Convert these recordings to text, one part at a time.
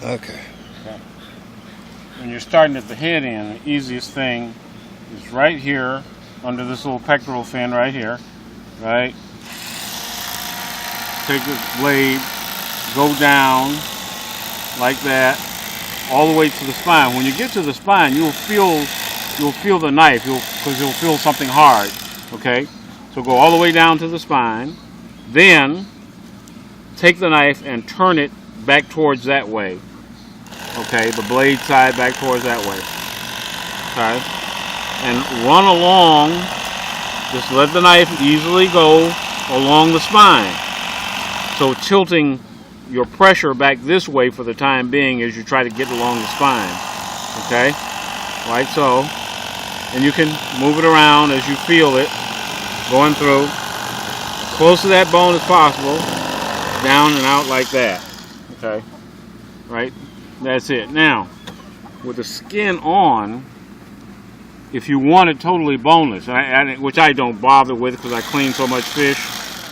Okay. Okay. When you're starting at the head end, the easiest thing is right here under this little pectoral fin right here, right? Take the blade, go down like that, all the way to the spine. When you get to the spine, you'll feel the knife, because you'll feel something hard. Okay, so go all the way down to the spine, then take the knife and turn it back towards that way. Okay, the blade side back towards that way. Okay, and run along. Just let the knife easily go along the spine. So tilting your pressure back this way for the time being as you try to get along the spine. Okay, like so. And you can move it around as you feel it going through. As close to that bone as possible. Down and out like that. Okay, right? That's it. Now, with the skin on, if you want it totally boneless, which I don't bother with because I clean so much fish,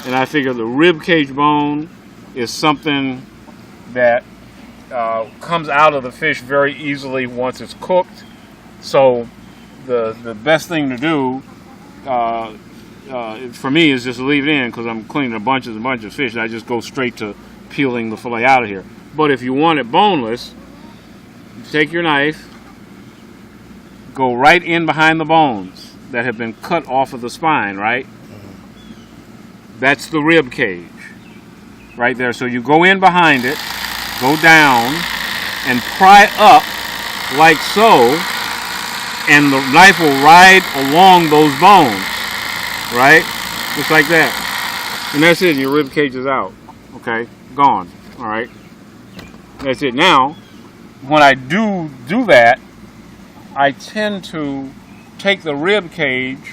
and I figure the rib cage bone is something that comes out of the fish very easily once it's cooked. So the best thing to do for me is just leave it in because I'm cleaning a bunch of fish, and I just go straight to peeling the fillet out of here. But if you want it boneless, take your knife, go right in behind the bones that have been cut off of the spine, right? That's the rib cage right there. So you go in behind it, go down, and pry up like so, and the knife will ride along those bones, right? Just like that. And that's it, your rib cage is out. Okay, gone. All right. That's it. Now, when I do that, I tend to take the rib cage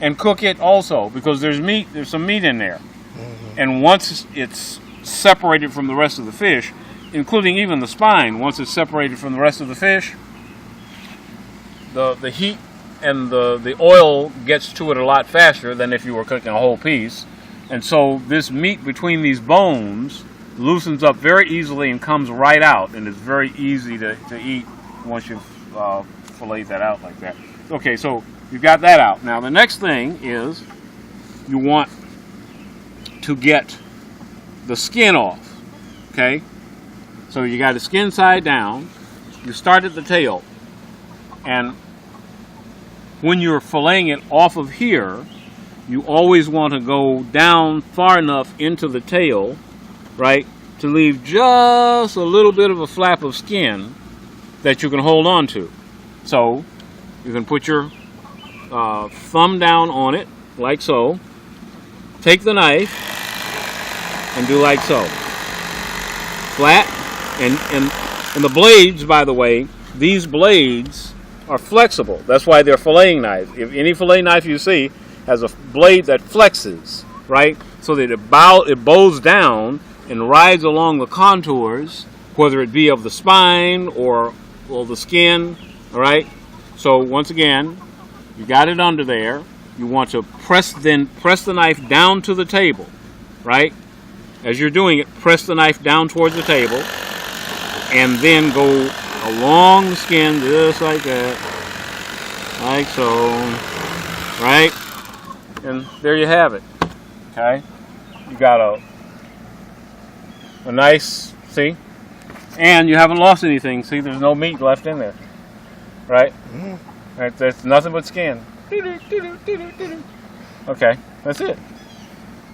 and cook it also, because there's some meat in there. Mm-hmm. And once it's separated from the rest of the fish, including even the spine, once it's separated from the rest of the fish, the heat and the oil gets to it a lot faster than if you were cooking a whole piece. And so this meat between these bones loosens up very easily and comes right out, and it's very easy to eat once you've filleted that out like that. Okay, so you've got that out. Now the next thing is you want to get the skin off. Okay, so you got the skin side down. You start at the tail, and when you're filleting it off of here, you always want to go down far enough into the tail, right, to leave just a little bit of a flap of skin that you can hold on to. So you can put your thumb down on it, like so. Take the knife and do like so. Flat. And the blades, by the way, these blades are flexible. That's why they're filleting knives. If any fillet knife you see has a blade that flexes, right, so that it bows down and rides along the contours, whether it be of the spine or the skin, all right? So once again, you got it under there. You want to press the knife down to the table, right? As you're doing it, press the knife down towards the table, and then go along the skin just like that, like so, right? And there you have it. Okay, you got a nice, see, and you haven't lost anything. See, there's no meat left in there, right? Right, that's nothing but skin. Okay, that's it.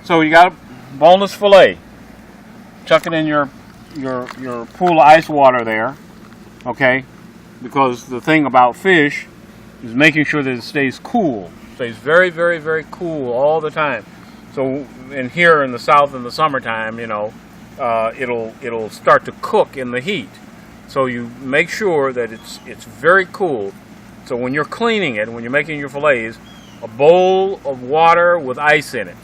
So you got a boneless fillet. Chuck it in your pool of ice water there, okay? Because the thing about fish is making sure that it stays cool. Stays very, very, very cool all the time. So in here in the south in the summertime, you know, it'll start to cook in the heat. So you make sure that it's very cool. So when you're cleaning it, when you're making your fillets, a bowl of water with ice in it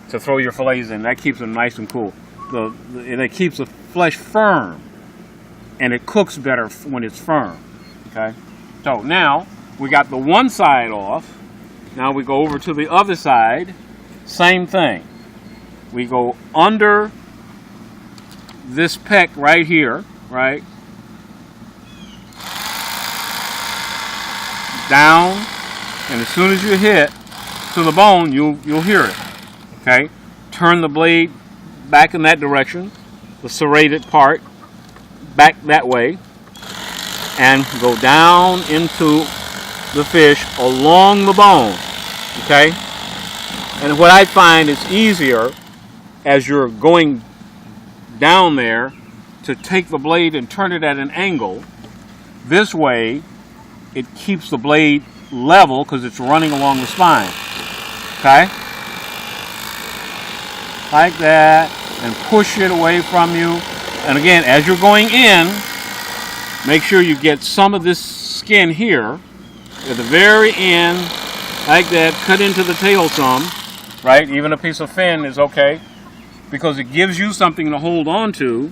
to throw your fillets in. That keeps them nice and cool. And it keeps the flesh firm, and it cooks better when it's firm. Okay. So now we got the one side off. Now we go over to the other side. Same thing. We go under this pec right here. right? Down, and as soon as you hit to the bone, you'll hear it. Okay? Turn the blade back in that direction, the serrated part, back that way, and go down into the fish along the bone. Okay? And what I find is easier as you're going down there to take the blade and turn it at an angle. This way, it keeps the blade level because it's running along the spine. Okay? Like that, and push it away from you. And again, as you're going in, make sure you get some of this skin here at the very end, like that. Cut into the tail some, right? Even a piece of fin is okay because it gives you something to hold on to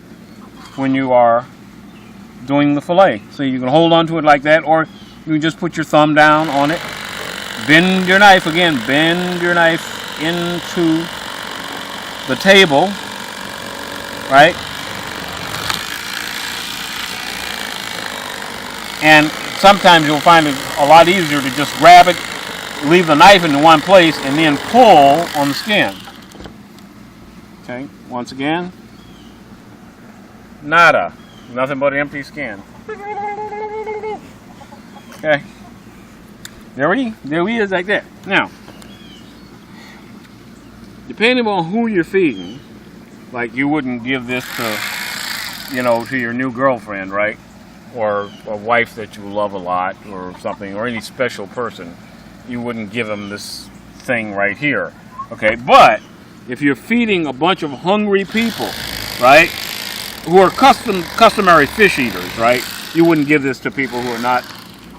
when you are doing the fillet. So you can hold on to it like that, or you can just put your thumb down on it. Bend your knife, again, bend your knife into the table, right? And sometimes you'll find it a lot easier to just grab it, leave the knife in one place, and then pull on the skin. Okay, once again, nada, nothing but empty skin. Okay, there he is, like that. Now, depending on who you're feeding, like you wouldn't give this to, to your new girlfriend, right? Or a wife that you love a lot, or something, or any special person, you wouldn't give them this thing right here. Okay, but if you're feeding a bunch of hungry people, right, who are customary fish eaters, right, you wouldn't give this to people who are not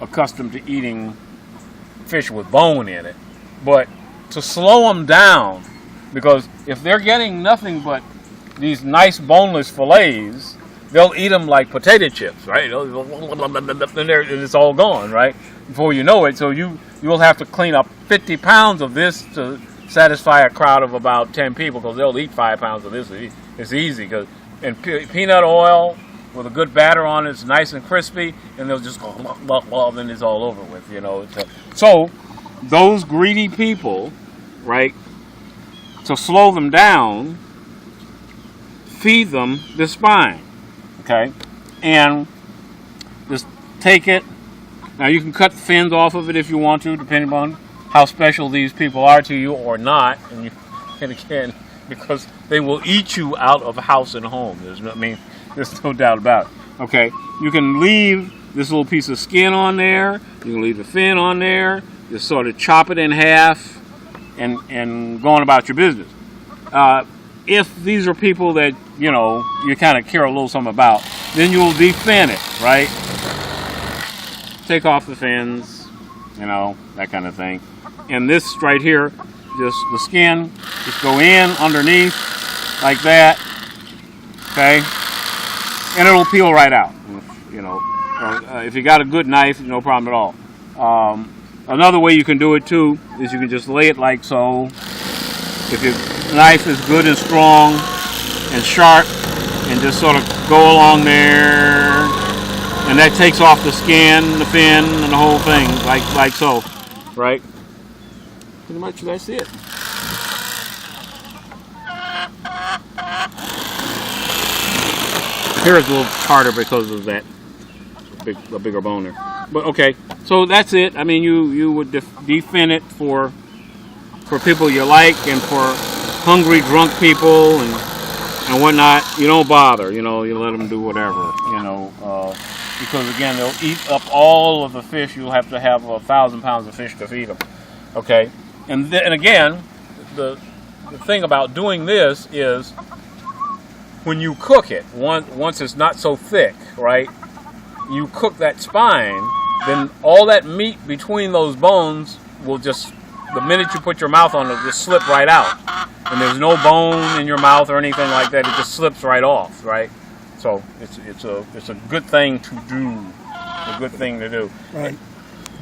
accustomed to eating fish with bone in it. But to slow them down, because if they're getting nothing but these nice boneless fillets, they'll eat them like potato chips, right? And it's all gone, right? Before you know it. So you'll have to clean up 50 pounds of this to satisfy a crowd of about 10 people, because they'll eat 5 pounds of this. It's easy, and peanut oil with a good batter on it, it's nice and crispy, and they'll just go, then it's all over with, So those greedy people, right, to slow them down, feed them the spine. Okay, and just take it. Now you can cut the fins off of it if you want to, depending on how special these people are to you or not. And again, because they will eat you out of house and home. There's no doubt about it. Okay, you can leave this little piece of skin on there. You can leave the fin on there. Just sort of chop it in half, and go on about your business. If these are people that, you kind of care a little something about, then you'll defin it, right? Take off the fins, that kind of thing. And this right here, just the skin, just go in underneath, like that, okay? And it'll peel right out, if you got a good knife, no problem at all. Another way you can do it too is you can just lay it like so. If your knife is good and strong and sharp, and just sort of go along there, and that takes off the skin, the fin, and the whole thing, like so, right? Pretty much that's it. Here it's a little harder because of that the bigger bone there. But okay, so that's it. I mean, you would defin it for people you like, and for hungry, drunk people and whatnot. You don't bother, you let them do whatever, because again, they'll eat up all of the fish. You'll have to have 1,000 pounds of fish to feed them. Okay, and again, the thing about doing this is when you cook it, once it's not so thick, right? You cook that spine, then all that meat between those bones will just, the minute you put your mouth on it, it'll just slip right out. And there's no bone in your mouth or anything like that. It just slips right off, right? So it's a good thing to do. A good thing to do. Right.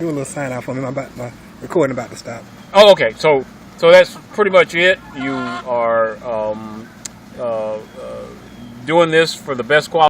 Do a little sign out for me. My recording about to stop. Oh, okay. So that's pretty much it. You are doing this for the best quality.